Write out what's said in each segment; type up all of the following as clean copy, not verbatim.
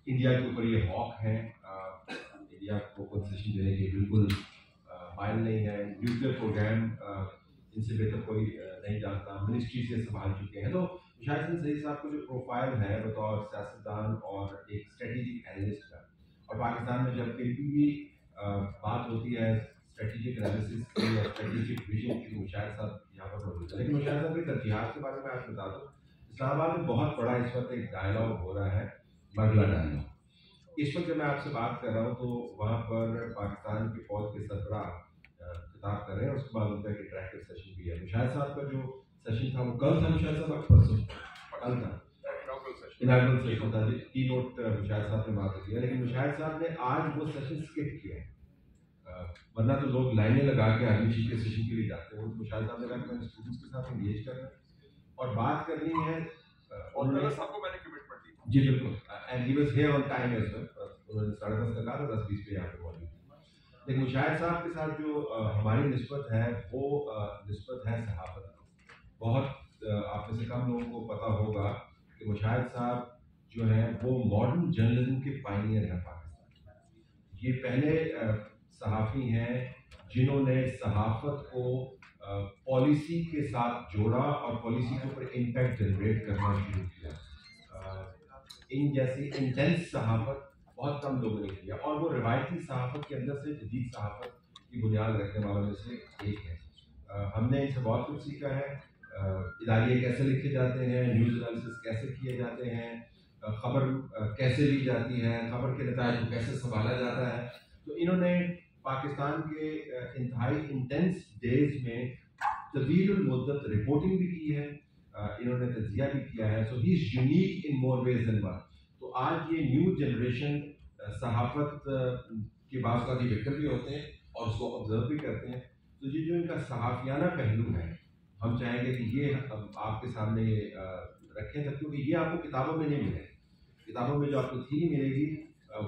India के ऊपर ये हॉक है, इंडिया को कंसेशन देने के बिल्कुल माइल नहीं है, न्यूक्लियर प्रोग्राम इनसे बेहतर कोई नहीं जानता, मिनिस्ट्री से संभाल चुके हैं। तो शायद सही साहब का जो प्रोफाइल है बतौर सियासतदान और एक स्ट्रेटेजिक एनालिस्ट का, और पाकिस्तान में जब कभी भी बात होती है स्ट्रेटेजिक एनालिसिस की या स्ट्रेटेजिक विजन की, तो मुशाहिद साहब यहाँ पर मौजूद है। लेकिन मुशाहिद साहब की तरजीहात के बारे में आज बता दूँ, इस्लामाबाद में बहुत बड़ा इस वक्त एक डायलॉग हो रहा है, मरला डायलॉग। इस वक्त जब मैं आपसे बात कर रहा हूँ तो वहाँ पर पाकिस्तान की फौज के सरबराह खिताब कर रहे हैं, उसके बाद उनका एक इंटरेक्टिव सेशन भी है। मुशाहिद साहब का जो सेशन था वो कल था, मुशाहिद साहब परसों कल था, इनागुरल सेशन था, की नोट मुशाहिद साहब ने बात किया, लेकिन मुशाहिद साहब ने आज वो सेशन स्किप किया है। वरना तो लोग लाइनें लगा के आर्मी चीफ के सेशन के लिए जाते हैं, तो मुशाहिद साहब ने कहा कि मैंने स्टूडेंट्स के साथ इंगेज करना और बात करनी है। और सबको मैंने कमिटमेंट दी। जी बिल्कुल, and he was here on time as well. उन्होंने 10:30 का कहा था, 10:20 पे यहाँ पे मौजूद। लेकिन मुशाहिद साहब के साथ जो हमारी निस्बत है वो निस्बत है सहाफत की। बहुत आप में से कम लोगों को पता होगा कि मुशाहिद साहब जो हैं वो मॉडर्न जर्नलिज्म के पायनियर हैं पाकिस्तान में। ये पहले सहाफ़ी हैं जिन्होंने सहाफ़त को पॉलिसी के साथ जोड़ा और पॉलिसी के ऊपर इम्पैक्ट जनरेट करना शुरू किया। इन जैसी इंटेंस सहाफ़त बहुत कम लोगों ने किया, और वो रिवायती सहाफ़त के अंदर से जदीद सहाफ़त की बुनियाद रखने वालों में से एक है। हमने इनसे बहुत कुछ सीखा है, इदारिये कैसे लिखे जाते हैं, न्यूज़ एनालिसिस कैसे किए जाते हैं, खबर कैसे ली जाती है, खबर के नतायज को कैसे संभाला जाता है। तो इन्होंने पाकिस्तान के इंतहाई इंटेंस डेज में तवील मुद्दत रिपोर्टिंग भी की है, इन्होंने तजिया भी किया है। So he is unique in more ways than one. तो आज ये न्यू जनरेशन सहाफ़त के बाज़ का विक्टिम भी होते हैं और उसको ऑब्जर्व भी करते हैं। तो ये जो इनका सहाफ़ियाना पहलू है, हम चाहेंगे कि ये आपके सामने रखें, तब क्योंकि ये आपको किताबों में नहीं मिलेगा। किताबों में जो आपको थीरी मिलेगी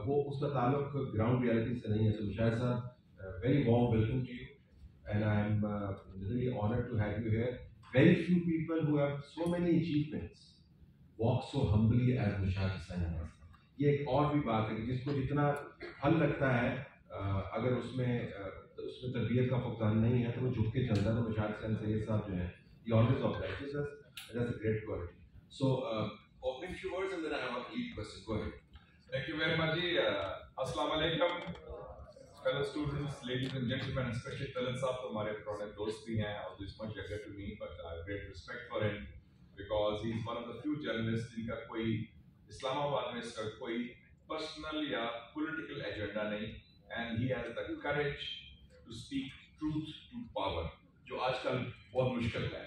वो उसका ताल्लुक ग्राउंड रियलिटी से नहीं है। तो मुशाहिद साहब, very warm welcome to you and I am really honoured to have you here. Very few people who have so many achievements walk so humbly as Mushahid Hussain. ये एक और भी बात है कि जिसको जितना फल लगता है अगर उसमें तरबियत का फुकदान नहीं है तो वो झुक के चलता है। तो मुशाहिद हुसैन सैयद साहब जो हैं, he always obliges us, and that's a great quality. So, opening few words and then I have a lead question. Go ahead. Thank you very much, ji. Assalamu alaikum, fellow students, ladies and gentlemen, especially Talat साहब तो हमारे पुराने दोस्त भी हैं और this much younger to me, but I have great respect for him because he is one of the few journalists जिनका कोई इस्लामाबाद में इसका कोई पर्सनल या पॉलिटिकल एजेंडा नहीं, and he has the courage to speak truth to power, जो आजकल बहुत मुश्किल है।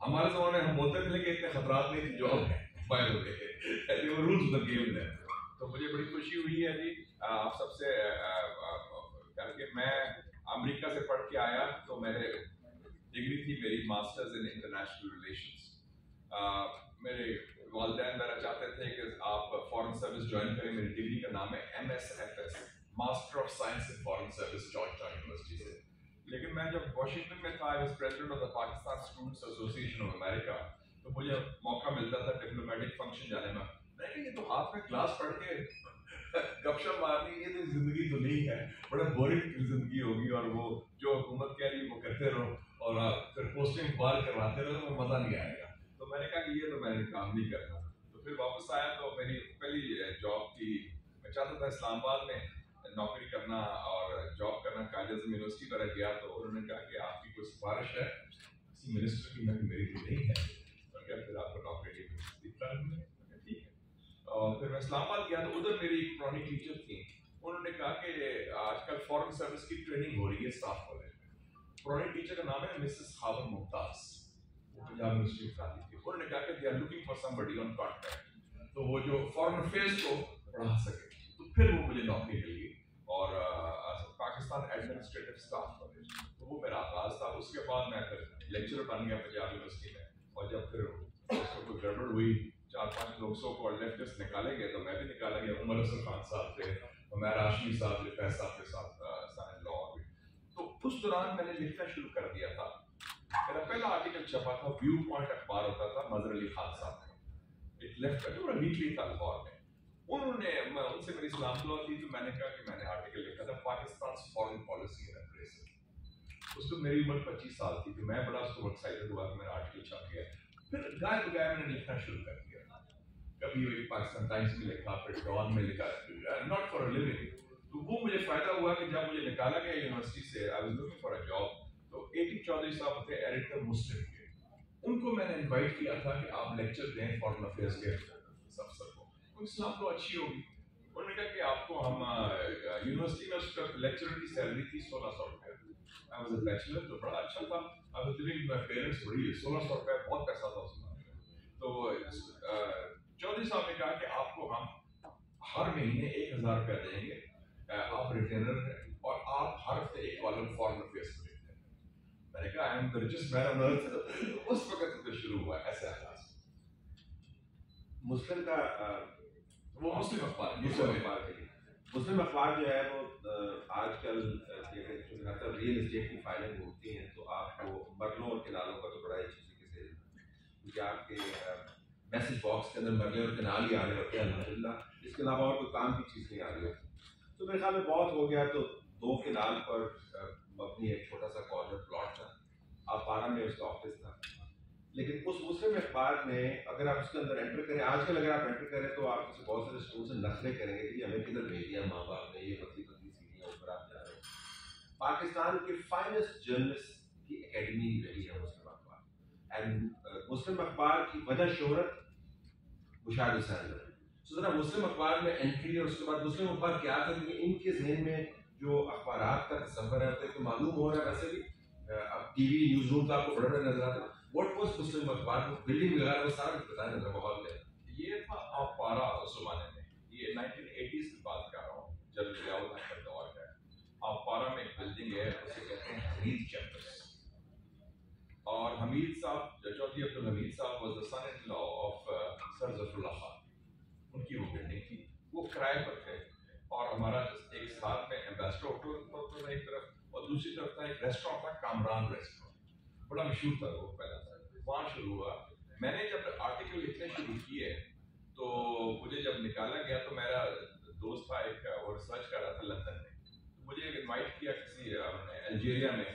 हमारे ज़माने हम बोलते थे कि इतने खतरात नहीं थे जो अब हैं, बाय द वे, वो रूल्स ऑफ द गेम है। तो मुझे बड़ी खुशी हुई है जी आप सबसे करके। मैं अमेरिका से पढ़ के आया तो मेरे डिग्री थी मेरी मास्टर्स इन इंटरनेशनल रिलेशंस। मेरे वालिदैन मेरा चाहते थे कि आप फॉरेन सर्विस ज्वाइन करें। मेरी डिग्री का नाम है MSFS, master of science in foreign service, Georgetown university से। लेकिन मैं जब वाशिंगटन में था, I was president of the Pakistan students association of America, तो मुझे मौका मिलता था डिप्लोमेटिक फंक्शन जाने में। लेकिन ये तो हाथ में ग्लास पढ़ के गपशप मारनी, ये तो जिंदगी तो नहीं है, बड़ा बोरिंग जिंदगी होगी, और वो जो हुकूमत कह रही है वो करते रहो और फिर पोस्टिंग बार करवाते रहो तो मजा नहीं आएगा। तो मैंने कहा कि ये तो मैंने काम नहीं करना। तो फिर वापस आया तो मेरी पहली जॉब थी, मैं चाहता था इस्लामाबाद में नौकरी करना और जॉब करना। कायद आज़म यूनिवर्सिटी पर गया तो उन्होंने कहा कि आपकी कोई सिफारिश है किसी मिनिस्टर की? मैं मेरी तो नहीं है, और क्या फिर आपको नौकरी की ठीक है। और फिर मैं इस्लामाबाद गया तो उधर मेरी एक पुरानी टीचर थी, उन्होंने कहा कि आजकल फॉरेन सर्विस की ट्रेनिंग हो रही है स्टाफ कॉलेज में। पुरानी टीचर का नाम है मिसेस खावर मुमताज, वो पंजाब यूनिवर्सिटी की थी। उन्होंने कहा कि they are looking for somebody on contract, तो वो जो फॉरेन अफेयर्स को पढ़ा सके। तो फिर वो मुझे नौकरी मिली और पाकिस्तान एडमिनिस्ट्रेटिव स्टाफ कॉलेज, तो वो मेरा आगाज था। उसके बाद मैं फिर लेक्चरर बन गया पंजाब यूनिवर्सिटी में, और जब फिर उसको कोई गड़बड़ हुई, 4-5 लोग सो कॉल्ड लेफ्टिस्ट निकाले गए, तो मैं भी निकाला गया। उमर हसन खान साहब थे, उमर हाशमी साहब, लिफा साहब के साथ साइन लॉ भी। तो उस दौरान मैंने लिखना शुरू कर दिया था। मेरा पहला आर्टिकल छपा था, व्यू पॉइंट अखबार होता था, मजहर अली खान साहब का, एक लेफ्ट का जो वीकली था लाहौर में। उन्होंने उनसे मेरी सलाम दुआ थी तो मैंने कहा कि मैंने आर्टिकल लिखा था Pakistan foreign policy and appraisal. उसको मेरी उम्र 25 साल थी, तो मैं बड़ा उसको एक्साइटेड हुआ कि मेरा आर्टिकल छप गया। फिर गाय बगाए मैंने लिखना शुरू कर दिया, कभी पाकिस्तान टाइम्स में लिखा, फिर डॉन में लिखा, नॉट फॉर अ लिविंग। तो वो मुझे फायदा हुआ कि जब मुझे निकाला गया यूनिवर्सिटी से, I was looking for a job, तो A.T. चौधरी साहब थे एडिटर मुस्लिम के, उनको मैंने इनवाइट किया था कि आप लेक्चर दें फॉरेन अफेयर्स के अफसर को। उनकी सलाह तो अच्छी होगी, उन्होंने कहा कि आपको हम यूनिवर्सिटी में उसका लेक्चरर की सैलरी थी 1600 रुपये। आई वाज अ बैचलर, तो बड़ा अच्छा था। I was living with my parents, बड़ी 1600 रुपये बहुत पैसा था उस जमाने में। तो चौधरी साहब ने कहा कि आपको हम हर महीने 1000 रुपया देंगे, आप रिटेनर हैं और आप हर हफ्ते एक कॉलम फॉरेन अफेयर्स में लिखते हैं। मैंने कहा I am the richest man on earth. उस वक्त तो शुरू हुआ ऐसे आगाज। मुस्लिम का वो मुस्लिम अखबार मुस्लिम अखबार जो है वो आजकल रियल एस्टेट की फाइलिंग होती हैं तो आपको मरलों और किनालों का तो बड़ा अच्छी तरीके से, क्योंकि आपके मैसेज बॉक्स के अंदर मरले और किनाल ही आ रहे होते हैं अल्हम्दुलिल्लाह, इसके अलावा और कोई काम की चीज़ नहीं आ रही होती। तो मेरे ख्याल में बहुत हो गया, तो 2 किनाल पर अपनी एक छोटा सा कॉर्नर प्लॉट था, आप 12 में उसका ऑफिस था। लेकिन उस मुस्लिम अखबार में अगर आप उसके अंदर एंटर करें, आजकल अगर आप एंटर करें तो आप उसे बहुत सारे स्कूल से नखरे करेंगे कि हमें किधर भेज दिया माँ बाप ने, ये पतली पतली सीढ़ियाँ ऊपर आप जा रहे हो। पाकिस्तान के फाइनेस्ट जर्नलिस्ट की एकेडमी रही है मुस्लिम अखबार। एंड मुस्लिम अखबार की वजह शोहरत मुशाहिद हुसैन। तो जरा मुस्लिम अखबार में एंट्री और उसके बाद मुस्लिम अखबार क्या था, क्योंकि इनके जहन में जो अखबारात का तस्वर है तो मालूम हो रहा है, वैसे भी अब टीवी न्यूज़ रूम तो आपको बड़े बड़े नजर आते हैं। व्हाट वाज मुस्लिम अखबार, बिल्डिंग वगैरह वो सारा कुछ बताया नजर माहौल में। ये था अखबारा उस जमाने में, ये 1980s की बात कर रहा हूँ, जब जियाउल हक का दौर है। अखबारा में एक बिल्डिंग है, उसे कहते हैं हमीद चैम्बर्स, और हमीद साहब, चौधरी अब्दुल हमीद साहब was the son in law of sir Zafrullah Khan, उनकी वो बिल्डिंग थी, वो किराए पर थे। और हमारा एक साथ में एम्बेसडर होटल था एक तरफ, और दूसरी तरफ था एक रेस्टोरेंट था, कामरान रेस्टोरेंट, बड़ा मशहूर था वो पहला था, वहाँ शुरू हुआ। मैंने जब आर्टिकल लिखने शुरू किए तो मुझे जब निकाला गया तो मेरा दोस्त था एक, वो रिसर्च कर रहा था लंदन में, तो मुझे इनवाइट किया किसी अल्जीरिया में,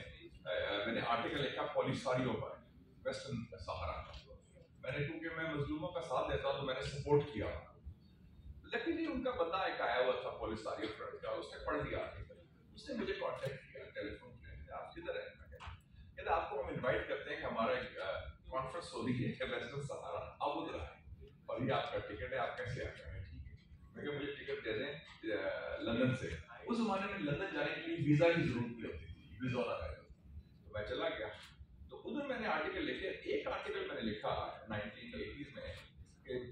मैंने आर्टिकल लिखा पॉलिसारियो पर, वेस्टर्न सहारा का। मैंने, क्योंकि मैं मजलूमों का साथ देता हूँ तो मैंने सपोर्ट किया, लेकिन ये उनका बंदा एक आया हुआ था पॉलिसारियो फ्रंट का, उसने पढ़ लिया आर्टिकल, उसने मुझे कांटेक्ट किया टेलीफोन किया, आप किधर हैं? मैं कहता आपको हम इनवाइट करते हैं कि हमारा एक कॉन्फ्रेंस हो रही है वेस्टर्न सहारा, आप उधर आए और ये आपका टिकट है, आप कैसे आ रहे हैं? ठीक है, मैं कहा मुझे टिकट दे दें लंदन से। उस जमाने में लंदन जाने के लिए वीजा की जरूरत नहीं होती थी, वीजा ना आया, तो मैं चला गया। तो उधर मैंने आर्टिकल लिखे, एक आर्टिकल मैंने लिखा 1980s में,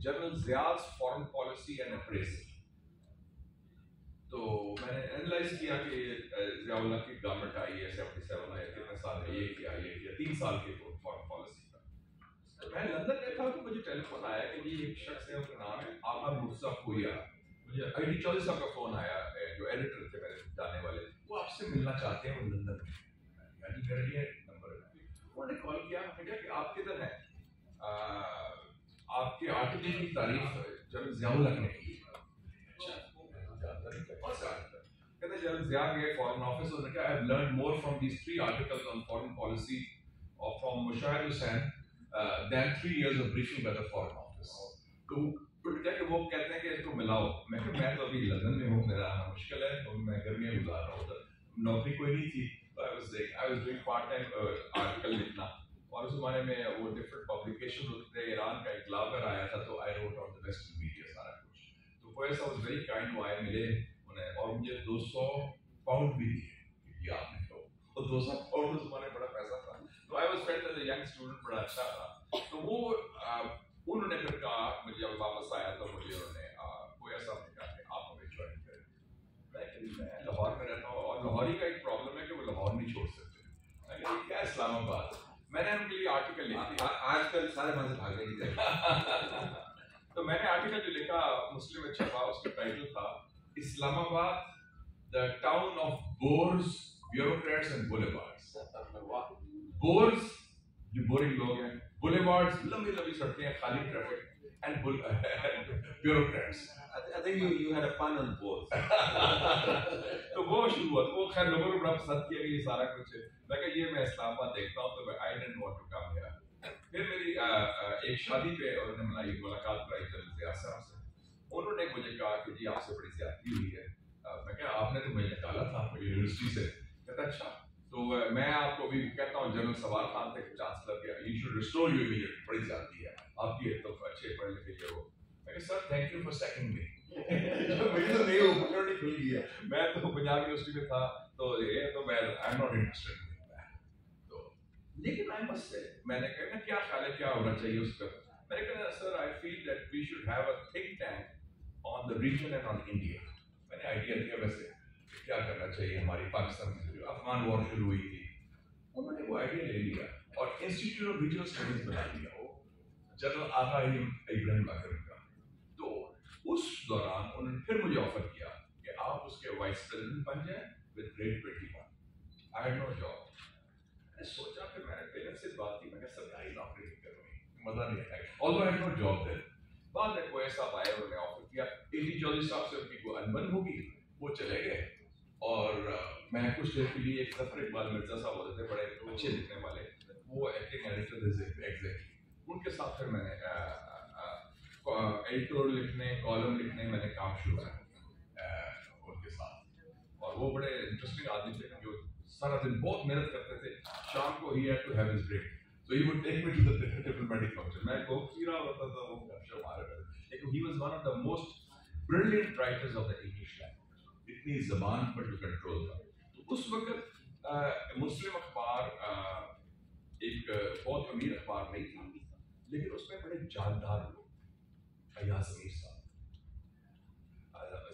general Ziyad foreign policy and appraisal. तो मैंने एनालाइज किया कि ज़ियाउल्लाह की गवर्नमेंट आई है 77 है, कितने साल में ये किया 3 साल के फॉरेन पॉलिसी का। तो मैं लंदन में था तो मुझे टेलीफोन आया कि जी एक शख्स है, उसका नाम है आगा मुर्जा कोया, मुझे A.T. चौधरी साहब का फोन आया, जो एडिटर थे मेरे जाने वाले, वो आपसे मिलना चाहते हैं, वो लंदन में। यानी मेरे लिए नंबर है, उन्होंने कॉल किया, मैंने कहा कि आप किधर हैं? आपके आर्टिकल की तारीफ जनरल ज़ियाउल हक ने की। अच्छा, कौन सा आर्टिकल? कहते जनरल ज़िया गए फॉरेन ऑफिस, उन्होंने कहा I have learned more from these 3 articles on foreign policy और from Mushahid Hussain then 3 years of briefing by the foreign office। तो क्या कि वो कहते हैं कि इसको मिलाओ। मैं तो अभी लंदन में हूँ, मेरा आना मुश्किल है, तो मैं गर्मियाँ गुजार रहा हूँ उधर, नौकरी कोई नहीं थी, तो I was doing part time article लिखना। और उस जमाने में वो डिफरेंट पब्लिकेशन होते थे, ईरान का इंकलाब अगर आया था तो I wrote on the western media सारा कुछ। तो कोई ऐसा वाज वेरी काइंड, वो आए मिले उन्हें और मुझे 200 पाउंड भी दिए, ये आपने तो 200 पाउंड उस जमाने बड़ा पैसा था। तो I was felt as a young student बड़ा अच्छा था। तो वो उन्होंने फिर कहा, मुझे जब वापस आया तो मुझे उन्होंने कोई ऐसा नहीं कहा कि आप हमें ज्वाइन करें। मैं लाहौर में रहता हूँ और लाहौरी का एक प्रॉब्लम है कि वो लाहौर नहीं छोड़ सकते, क्या इस्लामाबाद। मैंने उनके लिए आर्टिकल लिख दिया, आजकल सारे वहां से भागने की जगह। तो मैंने आर्टिकल जो लिखा मुस्लिम में छपा, उसका टाइटल था Islamabad the town of bores, bureaucrats and boulevards. Bores जो बोरिंग लोग हैं, बुलेवार्ड्स लंबी लंबी सड़कें, खाली traffic, and bureaucrats. think you had a pun on both. تو وہ شروع ہوا, تو وہ خیر لوگوں نے بڑا پسند کیا کہ یہ سارا کچھ ہے. میں کہا یہ میں اسلام آباد دیکھتا ہوں, تو I didn't want to come here. پھر میری ایک شادی پہ انہوں نے ملاقات کرائی جنرل ضیاء صاحب سے. انہوں نے مجھے کہا کہ جی آپ سے بڑی زیادتی ہوئی ہے. میں کہا آپ نے تو مجھے نکالا تھا یونیورسٹی سے. کہتا اچھا, تو میں آپ کو بھی کہتا ہوں جنرل سوار خان تھے چانسلر کے, you should restore you immediately, بڑی زیادتی ہے آپ کی, تو اچھے پڑھے لکھے یہ ہو. میں کہا sir thank you for second me. مجھے تو نہیں اپرچونٹی کھل گئی ہے, میں تو پنجاب یونیورسٹی میں تھا, تو یہ تو میں آئی ایم ناٹ انٹرسٹڈ. تو لیکن آئی مسٹ سے میں نے کہا کیا خیال ہے کیا ہونا چاہیے اس کا. میں نے کہا sir I feel that we should have a think tank on the region and on India. میں نے آئیڈیا دیا ویسے کیا کرنا چاہیے ہماری پاکستان میں جو افغان وار شروع ہوئی تھی. انہوں نے وہ آئیڈیا لے لیا اور انسٹیٹیوٹ آف ریجنل اسٹڈیز بنا لیا وہ جنرل آغا ابراہیم اکرم کا. تو اس دوران انہوں نے پھر مجھے آفر کیا کہ آپ اس کے وائس پریزیڈنٹ بن جائیں with grade 21. I had no job. میں نے سوچا کہ میں نے پیرنٹس سے بات کی, میں نے سرکاری نوکری نہیں کرنی, مزہ نہیں آئے گا, آلدو آئی ہیڈ نو جاب دین. بعد میں کوئی صاحب آئے, انہوں نے آفر کیا. اے چودھری صاحب سے ان کی کوئی انبن ہوگی, وہ چلے گئے. اور میں کچھ دیر کے لیے ایک ظفر اقبال مرزا صاحب ہوتے تھے, بڑے اچھے لکھنے والے, وہ ایکٹنگ ایڈیٹر ایگزیکٹلی, ان کے ساتھ پھر میں نے ایڈیٹور لکھنے, کالم لکھنے میں نے کام شروع کیا ان کے ساتھ. اور وہ بڑے انٹرسٹنگ آدمی تھے جو سارا دن بہت محنت کرتے تھے. شام کو ہی had to have his break, so he would take me to the diplomatic function. میں کو پی رہا ہوتا تھا, وہ گپ شپ مارے رہتے. لیکن he was one of the most brilliant writers of the English language. اتنی زبان پر جو کنٹرول تھا. تو اس وقت مسلم اخبار ایک بہت امیر اخبار نہیں تھا, لیکن اس میں بڑے جاندار لوگ, ایاز امیر صاحب,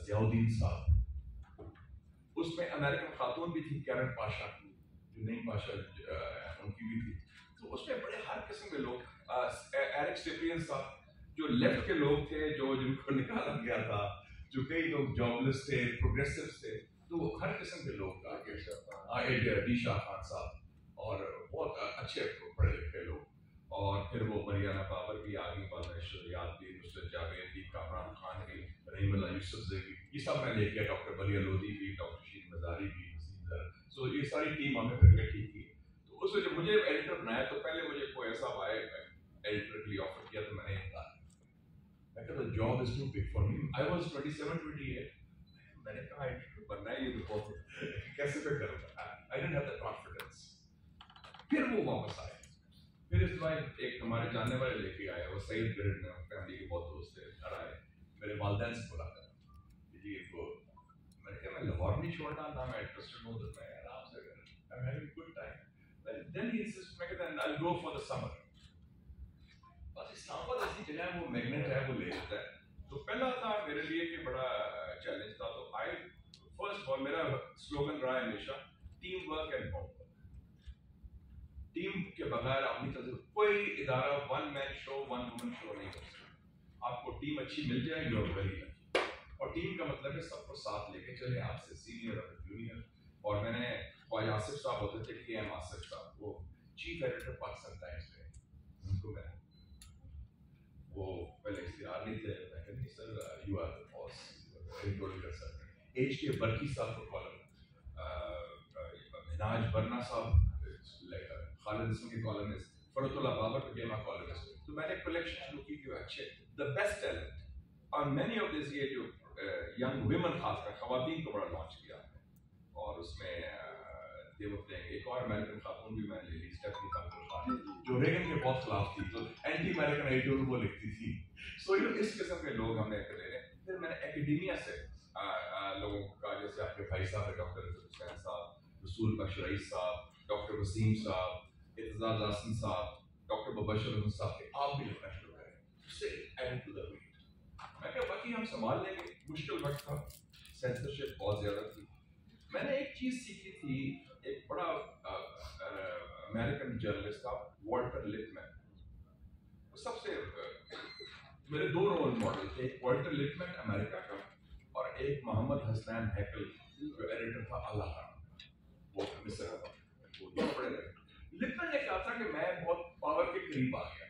ضیاء الدین صاحب, اس میں امریکن خاتون بھی تھی کیرن پاشا, جو نئی پاشا ان کی بھی تھی. تو اس میں بڑے ہر قسم کے لوگ, ایرک سٹیپین صاحب جو لیفٹ کے لوگ تھے, جو جن کو نکالا گیا تھا, جو کئی لوگ جاب لیس تھے, پروگریسوس تھے, تو ہر قسم کے لوگ ڈی شاہ خان صاحب, اور بہت اچھے پڑھے لکھے لوگ. اور پھر وہ مریانہ بابر بھی آگے, مولانا شریعت بھی, نصرت جاوید بھی, کامران خان بھی, رحیم اللہ یوسف زئی بھی, یہ سب میں لے کے, ڈاکٹر ولی لودھی بھی, ڈاکٹر شیر مزاری بھی, سو یہ ساری ٹیم ہمیں پھر اکٹھی کی. تو اس میں جب مجھے ایڈیٹر بنایا تو پہلے مجھے کوئی ایسا آئے ایڈیٹر کے لیے آفر کیا, تو میں نے کہا the job is too big for me. I was 27, 28. میں نے کہا ایڈیٹر بننا ہے, یہ تو بہت کیسے پہ کروں گا. I didn't have the confidence. پھر وہ واپس آئے. پھر اس بار ایک ہمارے جاننے والے لے کے آئے, وہ سعید گریڈ میں فیملی کے بہت دوست تھے, گھر آئے, میرے والدین سے بولا تھا جی ان کو. میں نے کہا میں لاہور نہیں چھوڑنا, نہ میں انٹرسٹڈ ہوں, تو میں آرام سے I'm having a good time. Then he insisted, میں کہتا I'll go for the summer. بس اسلام آباد ایسی جگہ ہے, وہ میگنیٹ ہے, وہ لے لیتا ہے. تو پہلا تھا میرے لیے کہ بڑا چیلنج تھا. تو آئی فرسٹ اور میرا سلوگن رہا ہے ہمیشہ team work and home work. Team کے بغیر آپ نہیں چل سکتے. کوئی ادارہ ون مین شو, ون وومن شو نہیں کر سکتا. آپ کو ٹیم اچھی مل جائے, یو آر ویری لکی. اور ٹیم کا مطلب ہے سب کو ساتھ لے کے چلے, آپ سے سینئر اور جونیئر. اور میں نے خواجہ آصف صاحب ہوتے تھے, کے ایم آصف صاحب, وہ چیف ایڈیٹر پاکستان ٹائمز تھے, ان کو میں وہ پہلے اختیار نہیں تھے. میں کہا نہیں sir, you are the boss, editorial کر سکتے ہیں. ایچ کے برقی صاحب کو کالم, مناج برنا صاحب, خالد اسم کی کالمسٹ, فرت اللہ بابر کو گیما کالمسٹ. تو میں نے کلیکشن شروع کی جو اچھے دا بیسٹ ٹیلنٹ, اور مینی آف دس, یہ جو ینگ ویمن خاص کر خواتین کو بڑا لانچ کیا. اور اس میں ایک اور امریکن خاتون بھی میں نے لے لی, اسٹیفنی کمپل خان, جو ریگن کے بہت خلاف تھی, تو اینٹی امریکن ایڈیٹور وہ لکھتی تھی. سو اس قسم کے لوگ ہم نے لے لے. پھر میں نے اکیڈیمیا سے لوگوں کا, جیسے آپ کے بھائی صاحب, ڈاکٹر حسین صاحب, رسول بخش رئیس صاحب, ڈاکٹر وسیم صاحب, اعتزاز حسن صاحب, ڈاکٹر مبشر احمد صاحب, کے آپ بھی لکھنا شروع کریں. سے ایڈ ٹو دا ویٹ. میں کہا باقی ہم سنبھال لیں گے. مشکل وقت تھا, سینسرشپ بہت زیادہ تھی. میں نے ایک چیز سیکھی تھی, ایک بڑا امریکن جرنلسٹ تھا والٹر لپمن. سب سے میرے دو رول ماڈل تھے, ایک والٹر لپمن امریکہ کا, اور ایک محمد حسنین ہیکل جو ایڈیٹر تھا اللہ خان, وہ مصر کا. وہ دونوں بڑے لپمن نے کہا تھا کہ میں بہت پاور کے قریب آ گیا,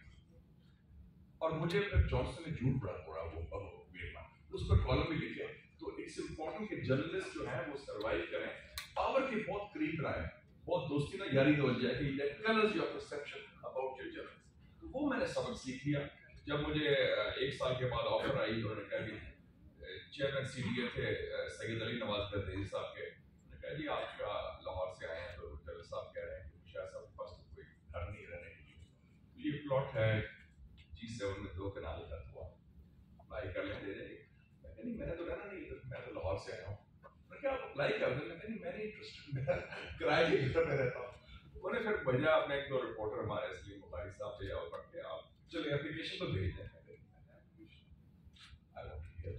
اور مجھے پھر جانسن نے جھوٹ بڑا پڑا, وہ اس پر کالم بھی لکھے. تو اٹس امپورٹنٹ کہ جرنلسٹ جو ہیں وہ سروائیو کریں, پاور کے بہت قریب رہے, بہت دوستی نہ یاری توجہ ہے کہ tell us your perception about your journal. تو وہ میں نے سبق سیکھ لیا. جب مجھے 1 سال کے بعد آفر آئی, انہوں نے کہا کہ چیئرمین سی ڈی اے تھے سید علی نواز پردیسی صاحب کے, انہوں نے کہا جی آپ کا لاہور سے آئے ہیں, تو جلال صاحب کہہ رہے ہیں کہ شاید صاحب کے پاس تو کوئی گھر نہیں رہنے کے لیے, تو یہ پلاٹ ہے G7 میں 2 کنال کا, ہوا اپلائی کر لیں, دے دیں گے. میں کہا نہیں میں نے تو رہنا نہیں, میں تو لاہور سے آیا ہوں. میں کہا آپ اپلائی کر دیں. میں کہا نہیں میں نہیں انٹرسٹڈ, کرائے کے گھر میں رہتا ہوں. انہوں نے پھر بھیجا اپنے 1-2 رپورٹر ہمارے سلیم بخاری صاحب سے, جاؤ پڑھ کے آپ چلے اپلیکیشن تو بھیج دیں.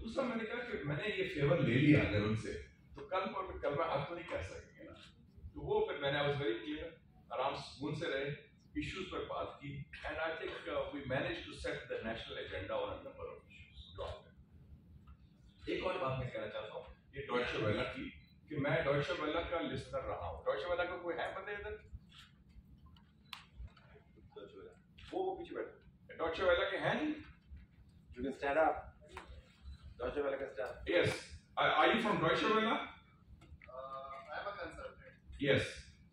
دوسرا میں نے کہا کہ میں نے یہ فیور لے لیا اگر ان سے, تو کل میں آپ کو نہیں کہہ سکیں گے نا. تو وہ پھر میں نے واز ویری کلیئر, آرام سکون سے رہے, ایشوز پر بات کی, and I think we manage to set the national agenda on a number of issues. ایک اور بات میں کہنا چاہتا ہوں, یہ ڈوائچے ویلا کی, کہ میں ڈوائچے ویلا کا لسنر رہا ہوں. ڈوائچے ویلا کا کوئی ہے بندے ادھر؟ وہ پیچھے بیٹھے ڈوائچے ویلا کے ہیں نہیں. You can stand up. Deutsche Welle can stand. Yes. Are you from Deutsche Welle? I'm a consultant. Yes.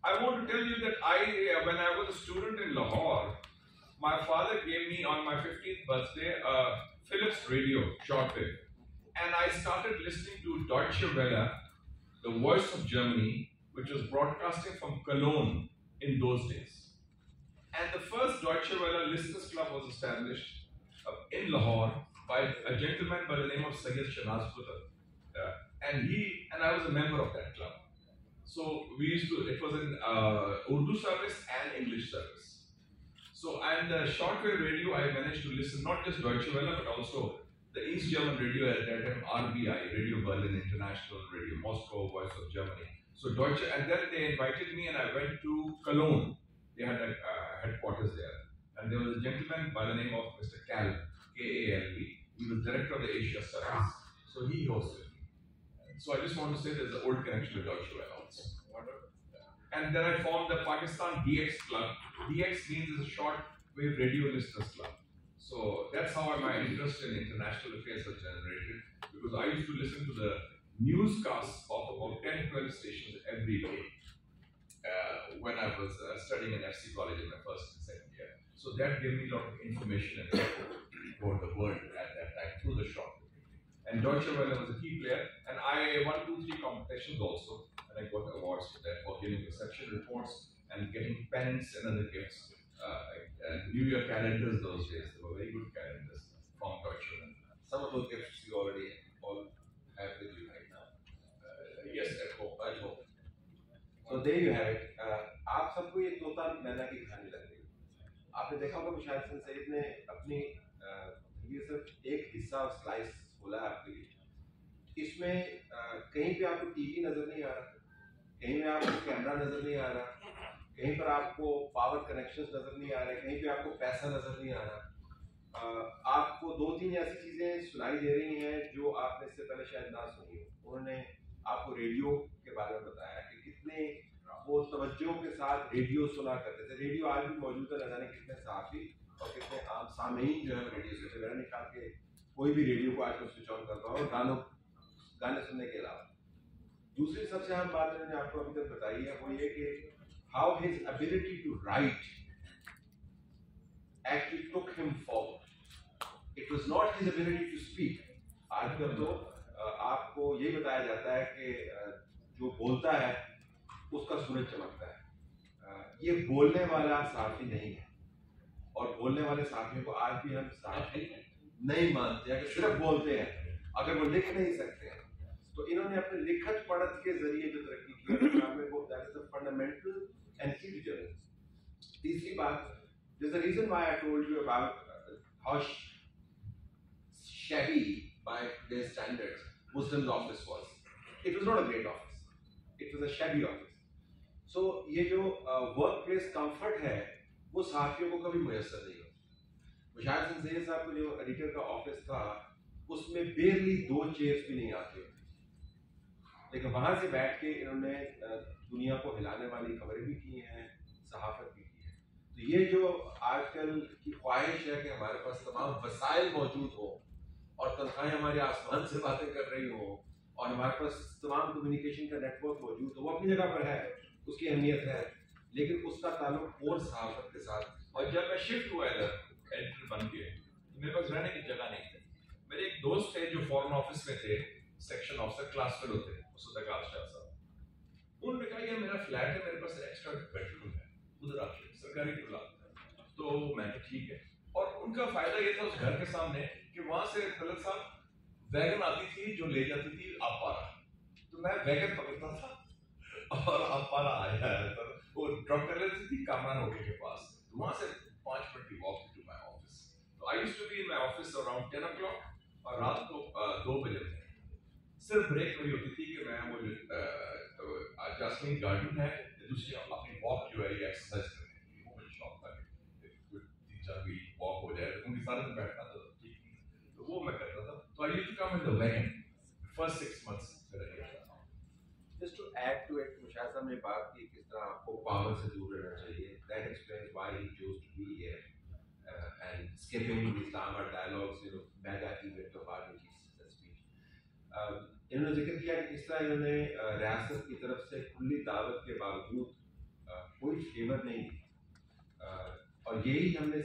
I want to tell you that when I was a student in Lahore, my father gave me on my 15th birthday a Philips radio shortwave, and I started listening to Deutsche Welle, the voice of Germany, which was broadcasting from Cologne in those days. And the first Deutsche Welle Listeners Club was established in Lahore by a gentleman by the name of Sayyid Shanaz Putra, and I was a member of that club. So we used to, it was in Urdu service and English service. So and the shortwave radio, I managed to listen not just Deutsche Welle but also the East German radio at that time, RBI, Radio Berlin International Radio, Moscow, Voice of Germany. So Deutsche, and then they invited me and I went to Cologne. They had a headquarters there, and there was a gentleman by the name of Mr. Kalb, Kalb. He was director of the Asia Service, so he hosted me. So I just want to say there's an old connection with Deutsche Welle also. And then I formed the Pakistan DX Club. DX means it's a short-wave radio listeners club. So that's how my interest in international affairs was generated, because I used to listen to the newscasts of about 10-12 stations every day when I was studying in FC College in my first and second year. So that gave me a lot of information and about the world at that time through the short. And Deutsche Welle was a key player, and I won 2-3 competitions also, and I got awards for that, for giving reception reports and getting pens and other gifts. New Year calendars those days, they were very good calendars from Deutsche Welle. Some of those gifts you already all have with you right now. Yes, at home. So there you have it. آپ سب کو یہ طوطا مینا کی کہانی لگ رہی ہے. آپ نے دیکھا ہوگا مشاہد حسن سعید نے اپنی یہ صرف ایک حصہ اور سلائس کھولا ہے آپ کے لیے. اس میں کہیں پہ آپ کو ٹی وی نظر نہیں آ رہا, کہیں پہ آپ کو کیمرہ نظر نہیں آ رہا, کہیں پر آپ کو پاور کنیکشنز نظر نہیں آ رہے, کہیں پہ آپ کو پیسہ نظر نہیں آ رہا. آپ کو 2-3 ایسی چیزیں سنائی دے رہی ہیں جو آپ نے اس سے پہلے شاید نہ سنی ہو. انہوں نے آپ کو ریڈیو کے بارے میں بتایا کہ کتنے وہ توجہ کے ساتھ ریڈیو سنا کرتے تھے. ریڈیو آج بھی موجود ہے, نہ جانے کتنے صحافی اور کتنے عام سامعین جو ہے ریڈیو سے, میرا نہیں خیال کہ کوئی بھی ریڈیو کو آج کل سوئچ آن کرتا ہو گانے سننے کے علاوہ. دوسری سب سے اہم بات میں نے آپ کو ابھی تک بتائی ہے وہ یہ کہ how his ability to write actually took him forward. It was not his ability to speak. آج کل تو آپ کو یہ بتایا جاتا ہے کہ جو بولتا ہے اس کا سورج چمکتا ہے. یہ بولنے والا صحافی نہیں ہے, اور بولنے والے صحافیوں کو آج بھی ہم صحافی نہیں مانتے ہیں کہ صرف بولتے ہیں, اگر وہ لکھ نہیں سکتے ہیں. تو انہوں نے اپنے لکھت پڑھت کے ذریعے جو ترقی کی ہے وہ that is the fundamental and key to journalism. تیسری بات, there's a reason why I told you about how shabby by their standards Muslims office was. It was not a great office. It was a shabby office. So یہ جو work place comfort ہے وہ صحافیوں کو کبھی میسر نہیں ہوتا. مشاہد حسن سید صاحب کو جو ایڈیٹر کا آفس تھا اس میں بیرلی 2 چیئرس بھی نہیں آتے, لیکن وہاں سے بیٹھ کے انہوں نے دنیا کو ہلانے والی خبریں بھی کی ہیں, صحافت بھی کی ہے. تو یہ جو آج کل کی خواہش ہے کہ ہمارے پاس تمام وسائل موجود ہوں اور تنخواہیں ہمارے آسمان سے باتیں کر رہی ہوں اور ہمارے پاس تمام کمیونیکیشن کا نیٹ ورک موجود ہو، وہ اپنی جگہ پر ہے، اس کی اہمیت ہے، لیکن اس کا تعلق اور صحافت کے ساتھ. اور جب میں شفٹ ہوا ادھر ایڈیٹر بن کے تو میرے پاس رہنے کی جگہ نہیں تھی. میرے ایک دوست تھے جو فورن آفس میں تھے، سیکشن آفیسر، کلاس فیلو تھے، مصطفیٰ شاہ صاحب. انہوں نے کہا یہ میرا فلیٹ ہے، میرے پاس ایکسٹرا بیڈ روم ہے، ادھر آپ سرکاری کھلا. تو میں نے ٹھیک ہے. اور ان کا فائدہ یہ تھا اس گھر کے سامنے کہ وہاں سے طلعت صاحب ویگن آتی تھی جو لے جاتی تھی آپ پارا. تو میں ویگن پکڑتا تھا اور آپ پارا آیا وہ ڈراپ کر لیتی تھی کامران ہوٹل کے پاس. وہاں سے 5 منٹ کی واک ٹو مائی آفس. تو I used to be in my office around 10 o'clock اور رات کو 2 بجے تک. صرف بریک وہی ہوتی تھی کہ میں وہ جاسمین گارڈن ہے دوسری اپنی واک جو ہے یہ ایکسرسائز کرنے کی، وہ مجھے شوق تھا کہ 3-4 کی واک ہو جائے. کیونکہ سارے دن بیٹھنا تو ٹھیک نہیں، تو وہ میں کرتا تھا. تو I used to come in the wagon first 6 months میرا یہ تھا. Just to add to it, Mushahid صاحب نے بات کی کس طرح آپ کو پاور سے دور رہنا چاہیے. That explains why he chose to be here and skipping the Islamabad dialogues, mega event of our speech. انہوں نے ذکر کیا کہ کس طرح انہوں نے ریاست کی طرف سے کھلی دعوت کے باوجود کوئی فیور نہیں دی. اور یہی ہم نے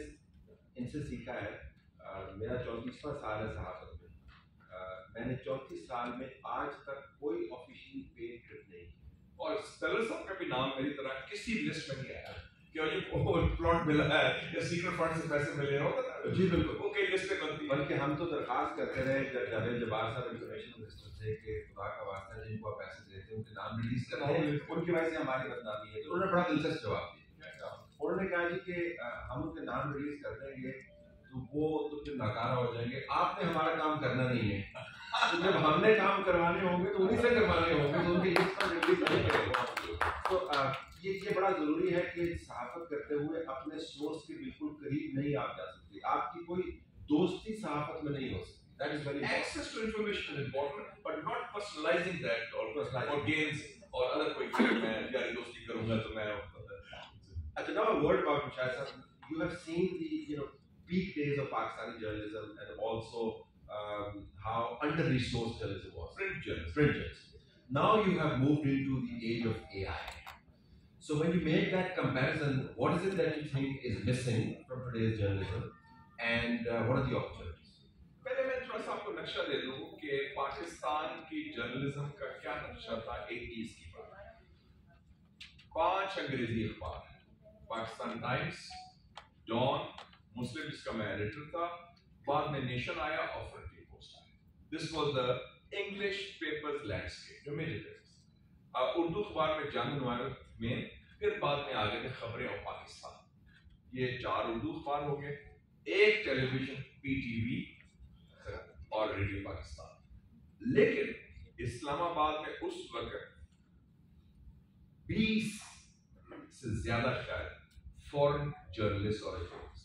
ان سے سیکھا ہے. میرا 34واں سال ہے صحافت میں. میں نے 34 سال میں آج تک کوئی آفیشلی پیڈ ٹرپ نہیں کی. اور طلعت صاحب کا بھی نام میری طرح کسی لسٹ میں نہیں آیا کہ یہ پلاٹ ملا ہے یا سیکرٹ فنڈ سے پیسے ملے ہوتا نا. جی بالکل، وہ کئی لسٹیں بنتی. بلکہ ہم تو درخواست کرتے رہے جب جاوید جبار صاحب انفارمیشن منسٹر تھے کہ خدا کا واسطہ جن کو پیسے دیتے ہیں ان کے نام ریلیز کرتے ہیں، ان کی وجہ سے ہماری بدنامی ہے. تو انہوں نے بڑا دلچسپ جواب دیا. انہوں نے کہا جی کہ ہم ان کے نام ریلیز کر دیں گے تو وہ تو پھر ناکارہ ہو جائیں گے، آپ نے ہمارا کام کرنا نہیں ہے. تو جب ہم نے کام کروانے ہوں گے تو انہیں سے کروانے ہوں گے، تو ان کی لسٹ پر ریلیز نہیں کریں گے. تو یہ بڑا ضروری ہے کہ صحافت کرتے ہوئے اپنے سورس کے بالکل قریب نہیں آپ جا سکتے. آپ کی کوئی دوستی صحافت میں نہیں ہو سکتی. That is very important. Access to information is important, but not personalizing that or gains or other کوئی میں یاری دوستی کروں گا تو میں. اچھا، now a word about Mushahid sir. You have seen the peak days of Pakistani journalism and also how under-resourced journalism was. Print journalism. Print journalism. Now you have moved into the age of AI. So when you make that comparison, what is it that you think is missing from today's journalism, and what are the opportunities? پہلے میں تھوڑا سا آپ کو نقشہ دے دوں کہ پاکستان کی جرنلزم کا کیا نقشہ تھا 80s کی بات. 5 انگریزی اخبار ہیں، پاکستان ٹائمز، ڈان، مسلم جس کا میں ایڈیٹر تھا، بعد میں نیشن آیا اور فرنٹیئر پوسٹ آیا. This was the English papers landscape جو میجر پیپرز. اردو اخبار میں جنگ نمایاں میں، پھر بعد میں آگے تھے خبریں اور پاکستان. یہ 4 اردو اخبار ہو گئے، ایک ٹیلی ویژن پی ٹی وی اور ریڈیو پاکستان. لیکن اسلام آباد میں اس وقت 20 سے زیادہ شاید فورن جرنلسٹ اور رپورٹرز،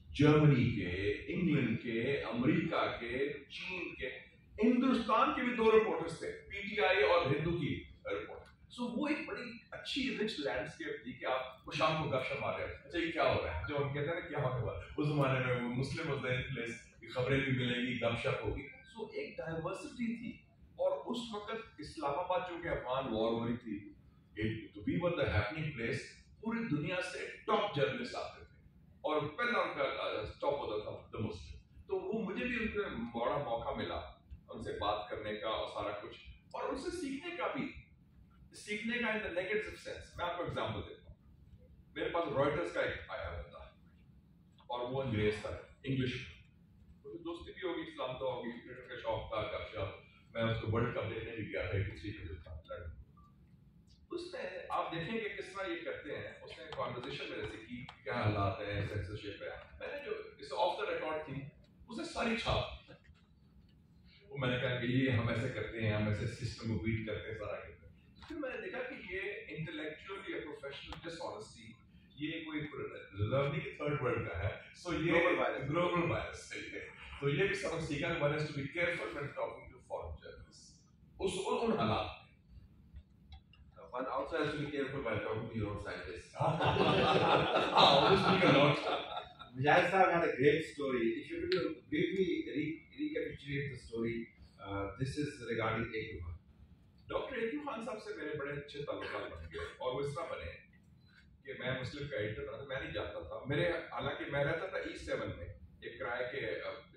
جرمنی کے، انگلینڈ کے، امریکہ کے، چین کے، ہندوستان کے بھی 2 رپورٹرز تھے، پی ٹی آئی اور ہندو کی رپورٹر. سو وہ ایک بڑی اچھی رچ لینڈسکیپ تھی کہ آپ وہ شام کو گپ شپ مار رہے ہیں، اچھا یہ کیا ہو رہا ہے، جو ہم کہتے ہیں نا کیا ہونے والا. اس زمانے میں وہ مسلم واز دا پلیس، خبریں بھی ملیں گی، گپ شپ ہوگی. سو ایک ڈائیورسٹی تھی. اور اس وقت اسلام آباد چونکہ افغان وار ہو رہی تھی، تو وی ور دا ہیپننگ پلیس. پوری دنیا سے ٹاپ جرنلسٹ آتے تھے اور پہلا ان کا ٹاپ ہوتا تھا دا مسلم. تو وہ مجھے بھی ان سے بڑا موقع ملا ان سے بات کرنے کا اور سارا کچھ، اور ان سے سیکھنے کا بھی، سیکھنے کا ان دا نیگیٹو سینس. میں آپ کو ایگزامپل دیتا ہوں. میرے پاس رائٹرز کا ایک آیا بندہ اور وہ انگریز تھا، انگلش میں. دوستی بھی ہوگی، اسلام تو ہوگی، کرکٹ کا شوق تھا، گپ شپ. میں اس کو ورلڈ کپ دیکھنے بھی گیا تھا 83 میں جو تھا لندن. اس نے آپ دیکھیں کہ کس طرح یہ کرتے ہیں. اس نے کانورزیشن میرے سے کی کیا حالات ہیں، سینسرشپ ہے. میں نے جو اس آف دا ریکارڈ تھی اس نے ساری چھاپ. وہ میں نے کہا کہ یہ ہم ایسے کرتے ہیں، ہم ایسے سسٹم کو بیٹ کرتے ہیں، سارا کرتے ہیں. پھر میں نے دیکھا کہ یہ انٹلیکچوئل یا پروفیشنل ڈس آنیسٹی یہ کوئی ریزرو نہیں کہ تھرڈ ورلڈ کا ہے. سو یہ گلوبل وائرس ہے. تو یہ بھی سبق سیکھا کہ one has to be careful when talking to foreign journalist ان حالات میں. One also has to be careful while talking to your own scientists. This speak a lot. Mujahid Sahab had a great story. If you could briefly recapitulate the story, this is regarding A.Q. Khan. Doctor A.Q. Khan साहब से मेरे बड़े अच्छे ताल्लुकात बन गए और वो इस तरह बने कि मैं मुस्लिम का एडिटर था, मैं नहीं जानता था मेरे, हालांकि मैं रहता था E7 में एक किराए के,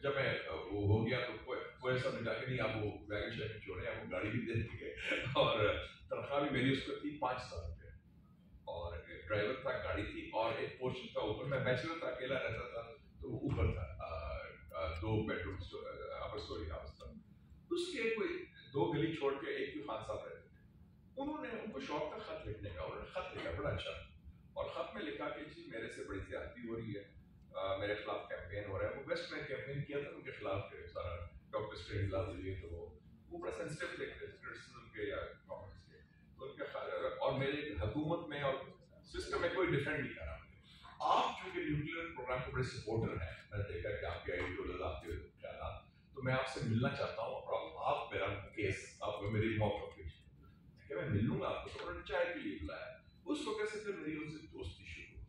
जब मैं वो हो गया तो कोई सब ने कहा कि नहीं आप वो वैगन शैगन छोड़े, आपको गाड़ी भी दे देंगे और तनख्वाह भी मेरी उसको थी 5,000 रुपये और ड्राइवर था, गाड़ी थी और एक पोर्शन था ऊपर, मैं बैचलर था, अकेला रहता था तो ऊपर था 2 बेडरूम अपर स्टोरी हाउस था। उसके कोई 2 गली छोड़ के A.Q. खान साहब रहते थे, उन्होंने उनको शौक था खत लिखने का, उन्होंने खत लिखा बड़ा अच्छा और खत में लिखा कि जी मेरे से बड़ी ज्यादती हो रही है, मेरे खिलाफ कैंपेन हो रहा है। वो वेस्ट में कैंपेन किया था उनके खिलाफ सारा डॉक्टर स्ट्रेंज ला दिए, तो वो बड़ा सेंसिटिव लिखते थे क्रिटिसिज्म के या कमेंट्स के, तो उनके और मेरे हुकूमत में और सिस्टम में कोई डिफेंड नहीं करा। आप चूंकि न्यूक्लियर प्रोग्राम के बड़े सपोर्टर हैं, मैंने देखा कि आपके आइडियोलॉजी आपके ख्याल, तो मैं आपसे मिलना चाहता हूँ और आप मेरा केस, आप मेरी मौका कीजिए, मैं मिल लूंगा आपको। तो उन्होंने चाय के लिए बुलाया, उस वक्त से फिर मेरी उनसे दोस्ती शुरू हुई,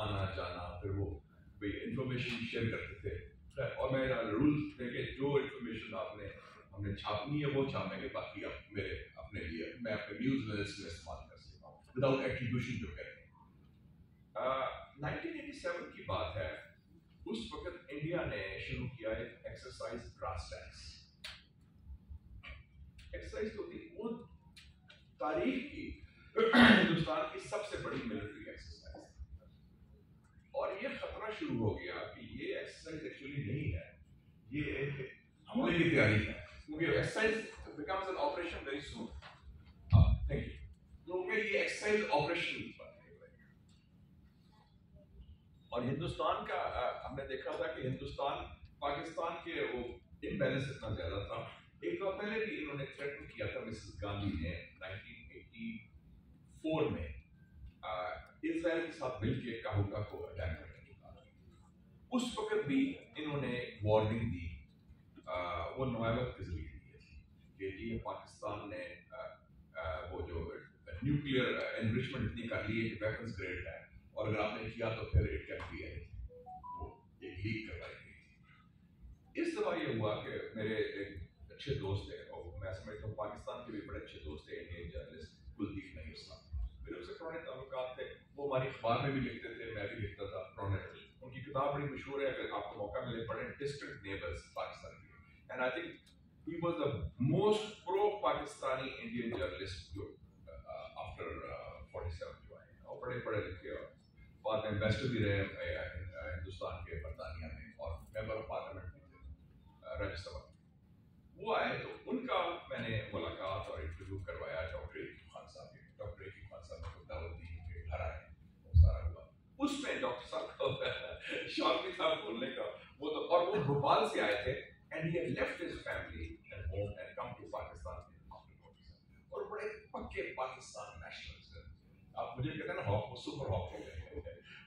आना जाना, फिर वो इंफॉर्मेशन शेयर करते थे और मैं रूल्स थे कि जो इंफॉर्मेशन हमने छापनी है वो छापेंगे, बाकी आप मेरे अपने लिए मैं अपने न्यूज़ में इस्तेमाल कर सकता हूँ विदाउट एट्रीब्यूशन जो कहते हैं। 1987 की बात है, उस वक्त इंडिया ने शुरू किया एक एक्सरसाइज ब्रास टैक्स। एक्सरसाइज तो थी वो तारीख की हिंदुस्तान की सबसे बड़ी मिलिट्री एक्सरसाइज और ये खतरा शुरू हो गया कि ये एक्सरसाइज एक्चुअली नहीं है, ये एक हमले की तैयारी है, क्योंकि exercise becomes an operation very soon. Thank you. तो ये एक्सरसाइज ऑपरेशन और हिंदुस्तान का हमने देखा था कि हिंदुस्तान पाकिस्तान के वो इम्बैलेंस इतना ज्यादा था। एक तो पहले भी इन्होंने थ्रेटन किया था मिसेस गांधी ने 1984 में इजराइल के साथ मिलकर काहुका को अटैक करने की बात। उस वक्त भी इन्होंने वार्निंग दी, वो नवंबर की दी कि जी पाकिस्तान ने वो जो न्यूक्लियर एनरिचमेंट इतनी कर ली है कि वेपन्स ग्रेड है और अगर आपने किया तो फिर इट कैन बी वो एक लीक करवाई गई। इस दफा ये हुआ कि मेरे एक अच्छे दोस्त थे और मैं समझता हूँ पाकिस्तान के भी बड़े अच्छे दोस्त थे, इंडियन जर्नलिस्ट कुलदीप नाहिर साहब, मेरे उनसे पुराने ताल्लुकात थे, वो हमारी अखबार में भी लिखते थे, मैं भी लिखता था पुराने। उनकी किताब बड़ी मशहूर है, अगर आपको मौका मिले पढ़ें, डिस्ट्रिक्ट नेबर्स पाकिस्तान की, and I think he was the most pro Pakistani Indian journalist जो आफ्टर 47 जो आए और बड़े पढ़े लिखे और बाद में एम्बेसडर भी रहे हिंदुस्तान के बरतानिया में और मेंबर ऑफ पार्लियामेंट भी थे राज्यसभा। वो आए तो उनका मैंने मुलाकात और इंटरव्यू करवाया डॉक्टर A.Q. खान साहब के। Doctor A.Q. खान साहब ने दावत दी कि घर आए, वो सारा हुआ। उसमें डॉक्टर साहब का शौक भी था बोलने का, वो तो, और वो भोपाल से आए थे and he had left his family and home and come to Pakistan और बड़े पक्के पाकिस्तान नेशनलिस्ट। आप मुझे कहते हैं ना हॉक, वो सुपर हॉक हो गए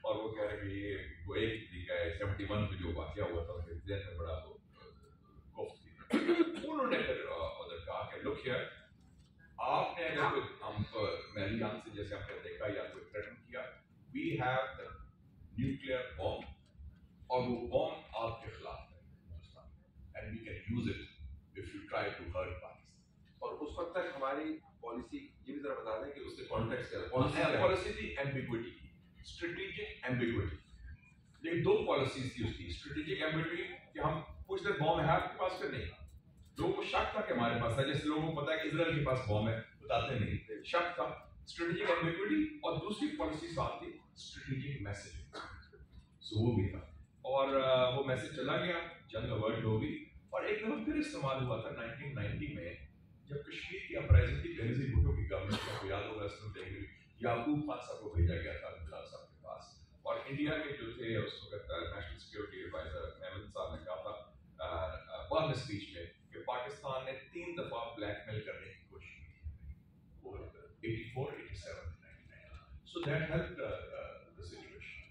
और वो कह रहे कि ये वो एक ठीक है 71 में जो वाकया हुआ था उनके जेल में बड़ा उन्होंने फिर उधर कहा कि लुक हियर, आपने अगर कोई हम मेरी आंख से जैसे हमने देखा या कोई थ्रेटन किया, we have the nuclear bomb और वो बॉम्ब आपके खिलाफ है Hindustan and we can use it if you try to hurt Pakistan. और उस वक्त तक हमारी पॉलिसी ये भी जरा बता दें कि उसके कॉन्टेक्स्ट क्या है। पॉलिसी थी एम्बिग्विटी की, स्ट्रेटेजिक एम्बिग्विटी। लेकिन 2 पॉलिसीज थी उसकी। स्ट्रेटेजिक एम्बिग्विटी कि हम पूछते बॉम्ब है आपके पास, फिर नहीं, लोगों को शक था कि हमारे पास है, जैसे लोगों को पता है कि इजराइल के पास बॉम्ब है, बताते नहीं, शक था। स्ट्रेटेजिक एम्बिग्विटी और दूसरी पॉलिसी साथ थी स्ट्रेटेजिक मैसेजिंग, सो वो भी था और वो मैसेज चला गया, जंग अवर्ट हो गई और एक दफा फिर इस्तेमाल हुआ था 1990 में जब कश्मीर की अपराइजिंग थी बेनज़ीर भुट्टो की गवर्नमेंट को याद होगा, याकूब खान साहब को भेजा गया था गुजरात साहब के पास और इंडिया के जो थे उस वक्त नेशनल सिक्योरिटी एडवाइजर मेमन साहब ने कहा था बाद में स्पीच में कि पाकिस्तान ने 3 दफा ब्लैकमेल करने की कोशिश की, 84, 87, 99, so that helped the situation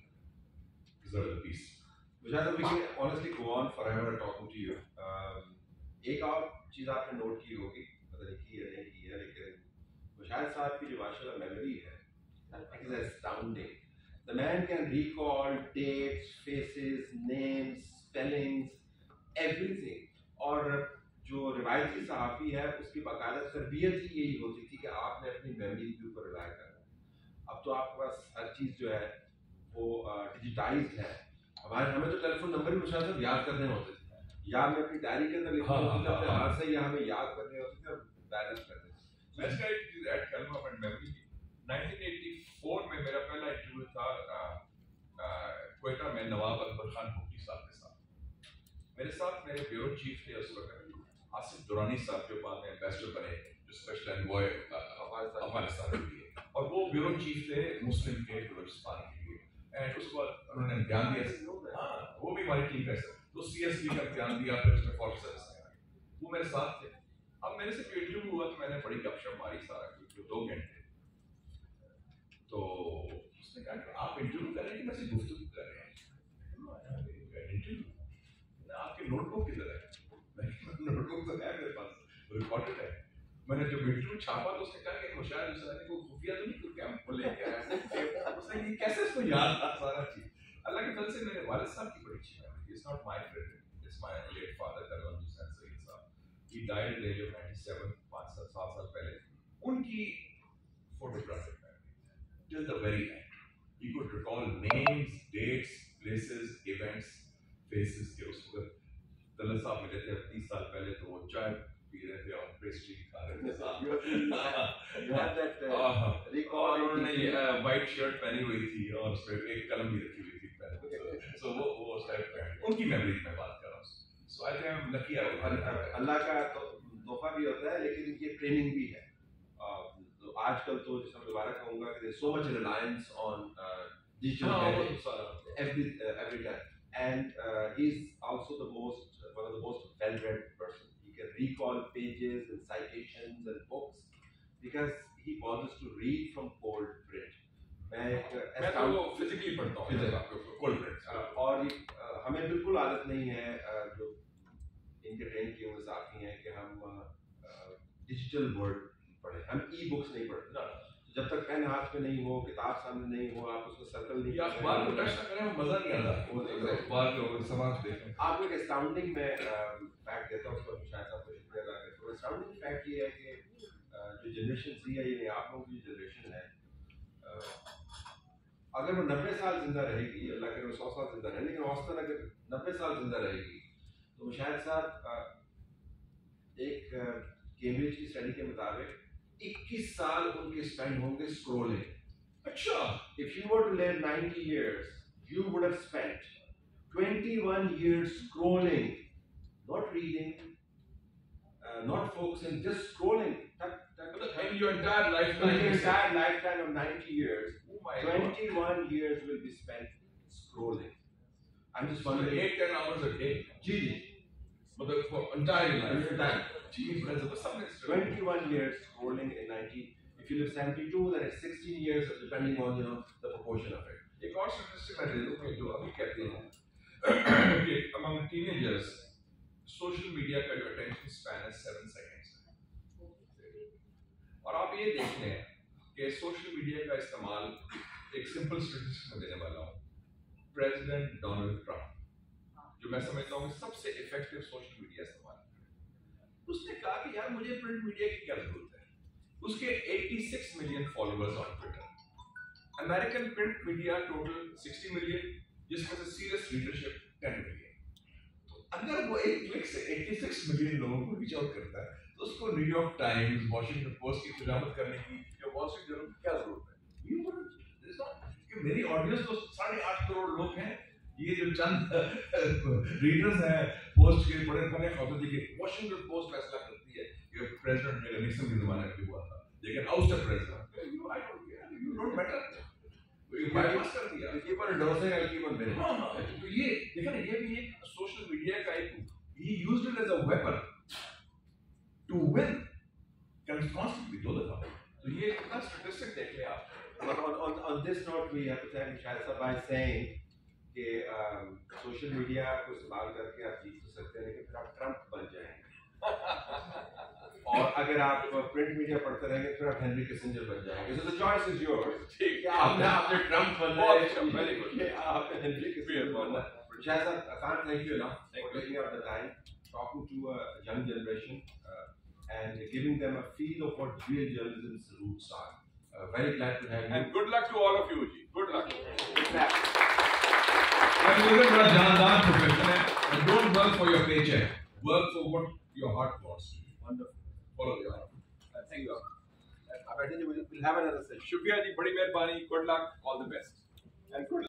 preserve the peace. Mujahid, we can honestly go on forever talking to you. एक और चीज़ आपने नोट की होगी, पता नहीं की है नहीं की है, लेकिन मुशाहिद साहब की जो माशाल्लाह मेमोरी है, that is astounding. The man can recall dates, faces, names, spellings, everything. और जो रिवायती सहाफ़ी है उसकी बाकायदा तरबियत ही यही होती थी कि आपने अपनी मेमोरी के ऊपर रिलाय करना है। अब तो आपके पास हर चीज़ जो है वो डिजिटाइज्ड है। हमें तो टेलीफोन नंबर भी मुशाहिद याद करने होते थे, या हमें अपनी डायरी के अंदर लिखने होते थे अपने हाथ से, या हमें याद करने होते थे और बैलेंस करते थे। Let's get to that kalma and memory. 1984 में मेरा पहला इंटरव्यू था क्वेटा में नवाब अकबर खान भुट्टी साहब के साथ। मेरे साथ मेरे ब्यूरो चीफ थे उस वक्त आसिफ दुरानी साहब, जो बाद में एम्बेसडर बने, जो स्पेशल एनवॉय अफगानिस्तान के लिए, और वो ब्यूरो चीफ थे मुस्लिम के बलूचिस्तान के लिए। एंड उसके बाद उन्होंने ध्यान दिया, हाँ वो भी हमारी टीम का हिस्सा, तो CSB का ध्यान दिया, फिर उसमें फॉरेन सर्विस में आए, वो मेरे साथ थे। अब मेरे से इंटरव्यू हुआ तो मैंने बड़ी गपशप मारी सारा कुछ 2 घंटे। तो उसने कहा कि आप इंटरव्यू कर रहे हैं कि मैं गुफ्तगू कर रहे हैं? इंटरव्यू, आपकी नोटबुक किधर है? नोटबुक तो है मेरे पास, रिकॉर्डेड है। मैंने जब इंटरव्यू छापा तो उसने कहा कि मुशाहिद हुसैन को खुफिया तो नहीं कोई कैंप को लेके आया, उसने ये कैसे इसको याद था सारा चीज। अल्लाह के फजल से मेरे वालिद साहब की बड़ी अच्छी memory, it's not my credit, it's my late father colonel Hussain Saeed साहब, he died at the age of 97, 5-7 साल पहले। उनकी photographic memory till the very end, he could recall names, dates, places, events, faces के। उस वक्त दलत साहब मिले थे 30 साल पहले, तो वो चाय पी रहे थे और पेस्ट्री खा रहे थे साथ। और उन्होंने वाइट शर्ट पहनी हुई थी और उस पर एक कलम भी रखी हुई थी। सो वो उस टाइप का उनकी मेमोरी में बात कर रहा हूँ। सो आई थिंक लकी, अल्लाह का तो तोहफा भी होता है, लेकिन ये ट्रेनिंग भी है। तो आजकल तो जैसे मैं दोबारा कहूँगा कि so much reliance on digital every time, and he's also one of the most well-read person. He can recall pages and citations and books because he bothers to read from cold print. मैं तो वो physically पढ़ता हूँ cold print, और हमें बिल्कुल आदत नहीं है जो इनके ट्रेन किए हुए साथी हैं कि हम डिजिटल वर्ड पढ़ें, हम ई बुक्स नहीं पढ़ते। जब तक पेन हाथ में नहीं हो, किताब सामने नहीं हो, आप उसको सर्कल नहीं कर अखबार को टच ना करें, मजा नहीं आता वो अखबार को समाज देखें। आपको एक एस्टाउंडिंग में फैक्ट देता हूँ, उसको शायद आपको शुक्रिया अदा करता हूँ। एस्टाउंडिंग फैक्ट ये है कि जो जनरेशन सी है, ये आप लोगों की जनरेशन है, अगर वो 90 साल जिंदा रहेगी, अल्लाह करे वो 100 साल जिंदा रहे, लेकिन औसतन अगर 90 साल जिंदा रहेगी तो मुशाहिद साहब एक कैम्ब्रिज की स्टडी के मुताबिक 21 साल उनके स्पेंड होंगे स्क्रोलिंग। अच्छा, if you were to live 90 years, you would have spent 21 years scrolling, not reading, not focusing, just scrolling. In your entire lifetime, in your entire lifetime of 90 years, oh my 21 God. years will be spent scrolling. I'm just wondering. 8-10 hours a day. जी, मतलब for entire life. Geez, that's a summit. 21 years scrolling in 90. If you live 72, then it's 16 years, depending on the proportion of it. एक और statistic मैं दे दूँ कि जो अभी कहते हैं कि among teenagers, social media का जो attention span है 7 seconds है। और आप ये देख लें कि social media का इस्तेमाल एक simple statistic में देने वाला हूँ। President Donald Trump, जो मैं समझता हूँ सबसे effective social media इस्तेमाल, उसने कहा कि यार मुझे प्रिंट मीडिया की क्या जरूरत है। उसके 86 million followers on Twitter, American print media total 60 million, जिसमें से सीरियस रीडरशिप 10 मिलियन। तो अगर वो एक क्लिक से 86 मिलियन लोगों को रीच आउट करता है, तो उसको न्यूयॉर्क टाइम्स, वॉशिंगटन पोस्ट की खुजामत करने की या वॉल स्ट्रीट जर्नल की क्या जरूरत है? कि मेरी ऑडियंस तो 8.5 करोड़ लोग हैं, ये जो चंद रीडर्स हैं पोस्ट के बड़े बड़े खाते के, वॉशिंगटन पोस्ट फैसला करती है कि प्रेसिडेंट निक्सन के ज़माने में हुआ था, लेकिन ouster president you don't matter, ये बाईपास कर दिया, ये पर डोसे का की बन रहे हैं। तो ये देखा ना, ये भी एक सोशल मीडिया का एक, he used it as a weapon to win constantly 2 दफा। तो ये कितना स्टैटिस्टिक देख ले आप। On this note, we have to thank Shahid Sahab by saying कि सोशल मीडिया को इस्तेमाल करके आप जीत तो सकते हैं, लेकिन फिर आप ट्रम्प बन जाएंगे। और अगर अगर आप प्रिंट मीडिया पढ़ते रहेंगे फिर आप हेनरी किसिंजर बन जाएंगे. So the choice is yours. ठीक है. आपने ट्रम्प बनना बहुत है, अच्छा, very good. आपने हेनरी किसिंजर बनना है. Shahid sir, I can't thank you enough for taking up the time, talking to a young generation and giving them a feel of what real journalism's roots are. Very glad to have you. And good luck to all of you, ji. Good luck. Journalism बड़ा जानदार profession है. And don't work for your paycheck. Work for what your heart wants to do. Wonderful. Follow your heart. Thank you. I think we'll have another session. Shukriya ji, badi meherbani. Good luck. All the best. And good luck.